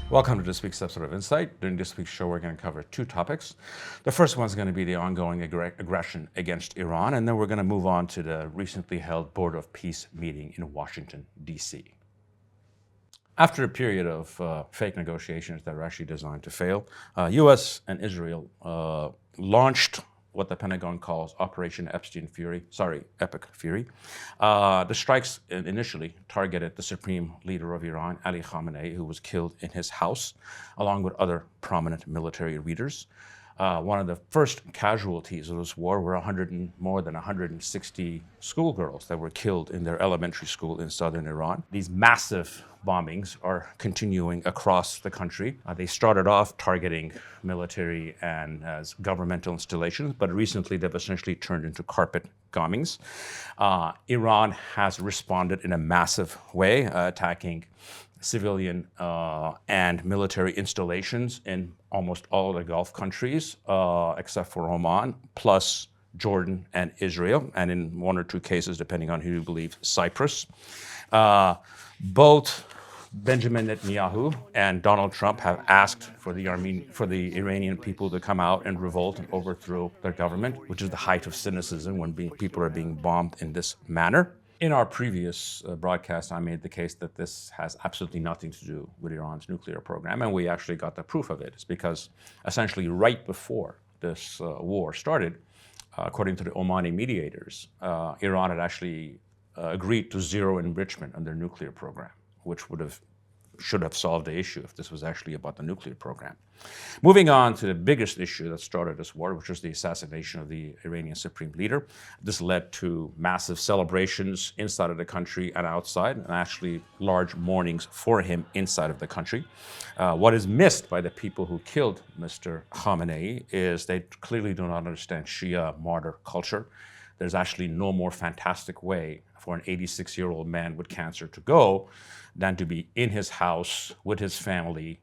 Welcome to this week's episode of Insight. During this week's show, we're going to cover two topics. The first one's going to be the ongoing aggression against Iran, and then we're going to move on to the recently held Board of Peace meeting in Washington, D.C. After a period of fake negotiations that were actually designed to fail, U.S. and Israel launched what the Pentagon calls Operation Epic Fury. The strikes initially targeted the supreme leader of Iran, Ali Khamenei, who was killed in his house, along with other prominent military leaders. One of the first casualties of this war were more than 160 schoolgirls that were killed in their elementary school in southern Iran. These massive bombings are continuing across the country. They started off targeting military and as governmental installations, but recently they've essentially turned into carpet bombings. Iran has responded in a massive way, attacking civilian and military installations in almost all of the Gulf countries, except for Oman, plus Jordan and Israel, and in one or two cases, depending on who you believe, Cyprus. Both Benjamin Netanyahu and Donald Trump have asked for the Iranian people to come out and revolt and overthrow their government, which is the height of cynicism when people are being bombed in this manner. In our previous broadcast, I made the case that this has absolutely nothing to do with Iran's nuclear program, and we actually got the proof of it. It's because essentially right before this war started, according to the Omani mediators, Iran had actually agreed to zero enrichment on their nuclear program, which should have solved the issue if this was actually about the nuclear program. Moving on to the biggest issue that started this war, which was the assassination of the Iranian supreme leader. This led to massive celebrations inside of the country and outside, and actually large mournings for him inside of the country. What is missed by the people who killed Mr. Khamenei is they clearly do not understand Shia martyr culture. There's actually no more fantastic way for an 86-year-old man with cancer to go than to be in his house with his family,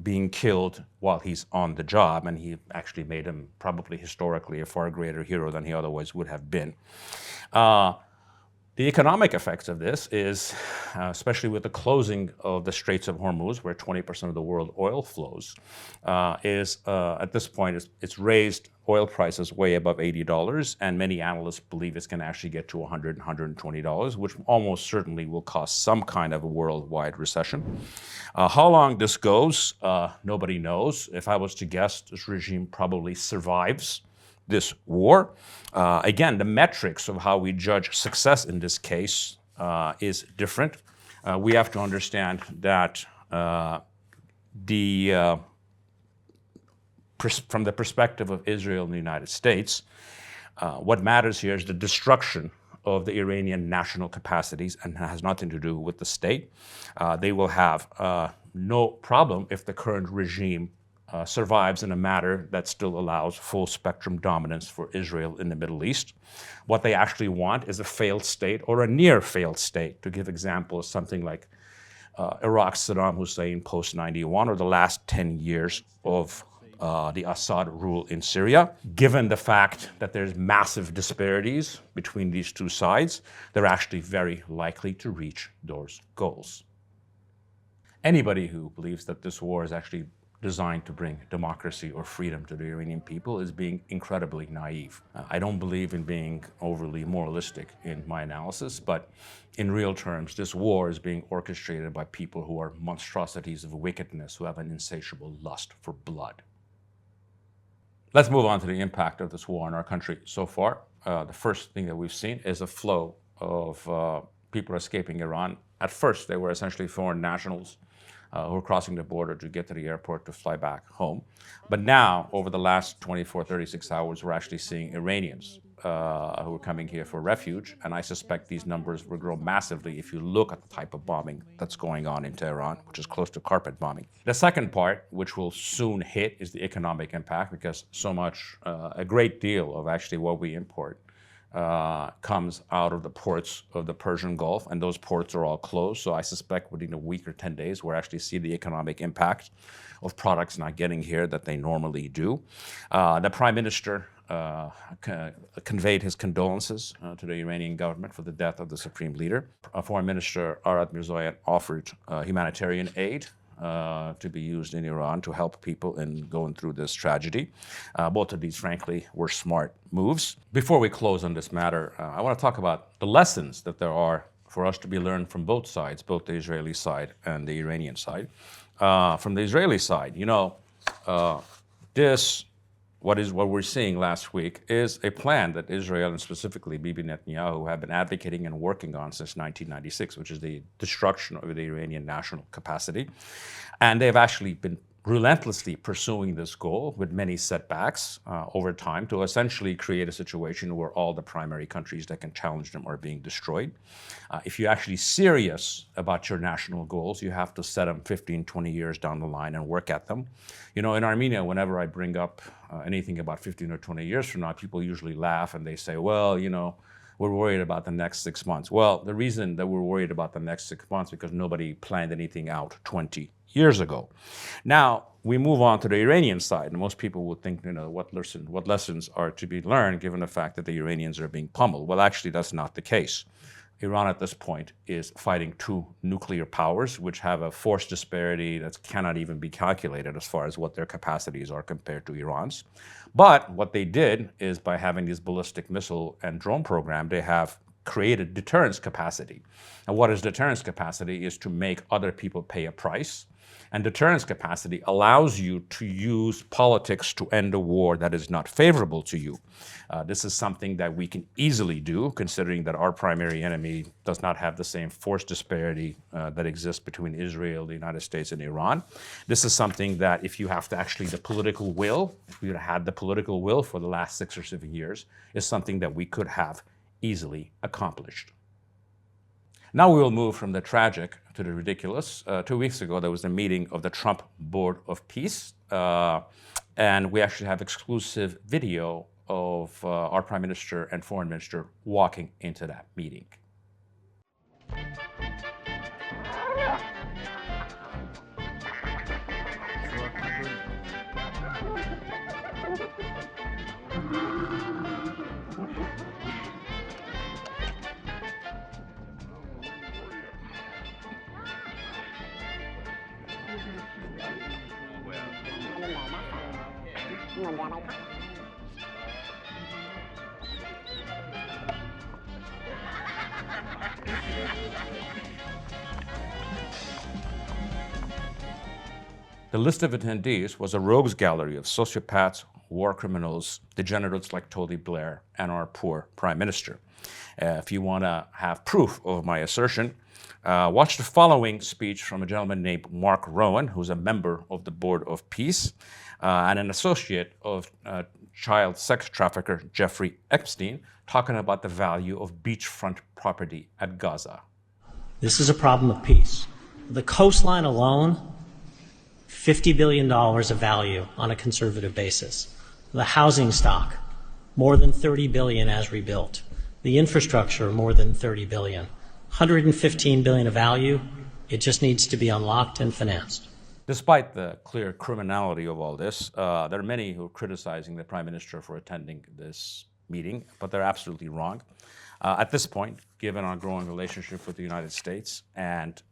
being killed while he's on the job. And he actually made him probably historically a far greater hero than he otherwise would have been. The economic effects of this is, especially with the closing of the Straits of Hormuz, where 20% of the world oil flows, at this point, it's raised oil prices way above $80, and many analysts believe it's going to actually get to $100, $120, which almost certainly will cause some kind of a worldwide recession. How long this goes, nobody knows. If I was to guess, this regime probably survives this war. Again, the metrics of how we judge success in this case is different. We have to understand that from the perspective of Israel and the United States, what matters here is the destruction of the Iranian national capacities and has nothing to do with the state. They will have no problem if the current regime survives in a manner that still allows full spectrum dominance for Israel in the Middle East. What they actually want is a failed state or a near failed state. To give examples, something like Iraq's Saddam Hussein post-91 or the last 10 years of the Assad rule in Syria. Given the fact that there's massive disparities between these two sides, they're actually very likely to reach those goals. Anybody who believes that this war is actually designed to bring democracy or freedom to the Iranian people is being incredibly naive. I don't believe in being overly moralistic in my analysis, but in real terms, this war is being orchestrated by people who are monstrosities of wickedness, who have an insatiable lust for blood. Let's move on to the impact of this war on our country so far. The first thing that we've seen is a flow of people escaping Iran. At first, they were essentially foreign nationals who were crossing the border to get to the airport to fly back home. But now, over the last 24, 36 hours, we're actually seeing Iranians who are coming here for refuge, and I suspect these numbers will grow massively if you look at the type of bombing that's going on in Tehran, which is close to carpet bombing. The second part, which will soon hit, is the economic impact, because a great deal of actually what we import comes out of the ports of the Persian Gulf, and those ports are all closed. So I suspect within a week or 10 days, we'll actually see the economic impact of products not getting here that they normally do. The Prime Minister conveyed his condolences to the Iranian government for the death of the Supreme Leader. Foreign Minister Arad Mirzoyan offered humanitarian aid to be used in Iran to help people in going through this tragedy. Both of these, frankly, were smart moves. Before we close on this matter, I want to talk about the lessons that there are for us to be learned from both sides, both the Israeli side and the Iranian side. From the Israeli side, what we're seeing last week is a plan that Israel and specifically Bibi Netanyahu have been advocating and working on since 1996, which is the destruction of the Iranian national capacity. And they've actually been relentlessly pursuing this goal with many setbacks over time to essentially create a situation where all the primary countries that can challenge them are being destroyed. If you're actually serious about your national goals, you have to set them 15, 20 years down the line and work at them. In Armenia, whenever I bring up anything about 15 or 20 years from now, people usually laugh and they say, well, we're worried about the next 6 months. Well, the reason that we're worried about the next 6 months is because nobody planned anything out 20 years ago. Now, we move on to the Iranian side, and most people would think, what lessons are to be learned given the fact that the Iranians are being pummeled. Well, actually, that's not the case. Iran at this point is fighting two nuclear powers, which have a force disparity that cannot even be calculated as far as what their capacities are compared to Iran's. But what they did is by having this ballistic missile and drone program, they have created deterrence capacity. And what is deterrence capacity is to make other people pay a price. And deterrence capacity allows you to use politics to end a war that is not favorable to you. This is something that we can easily do, considering that our primary enemy does not have the same force disparity that exists between Israel, the United States, and Iran. This is something that if you have to actually the political will, if we had the political will for the last 6 or 7 years, is something that we could have easily accomplished. Now we will move from the tragic to the ridiculous. 2 weeks ago, there was a meeting of the Trump Board of Peace, and we actually have exclusive video of our Prime Minister and Foreign Minister walking into that meeting. The list of attendees was a rogues gallery of sociopaths, war criminals, degenerates like Tony Blair, and our poor Prime Minister. If you want to have proof of my assertion, watch the following speech from a gentleman named Mark Rowan, who's a member of the Board of Peace and an associate of child sex trafficker Jeffrey Epstein, talking about the value of beachfront property at Gaza. This is a problem of peace. The coastline alone, $50 billion of value on a conservative basis. The housing stock, more than $30 billion as rebuilt. The infrastructure, more than $30 billion. $115 billion of value, it just needs to be unlocked and financed. Despite the clear criminality of all this, there are many who are criticizing the Prime Minister for attending this meeting, but they're absolutely wrong. At this point, given our growing relationship with the United States and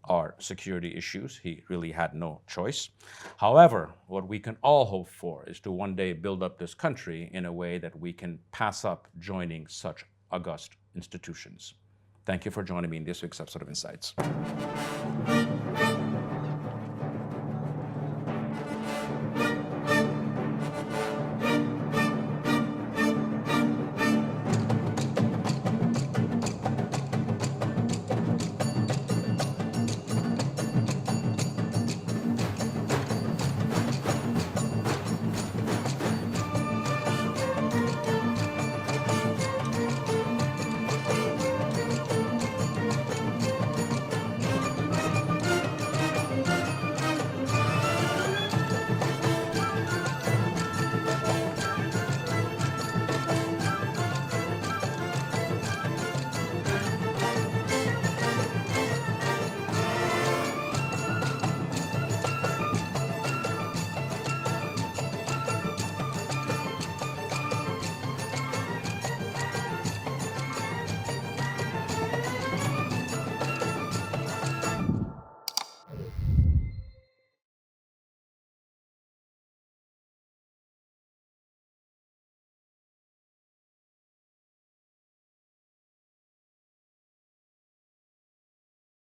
our security issues, he really had no choice. However, what we can all hope for is to one day build up this country in a way that we can pass up joining such august institutions. Thank you for joining me in this week's episode of Insights.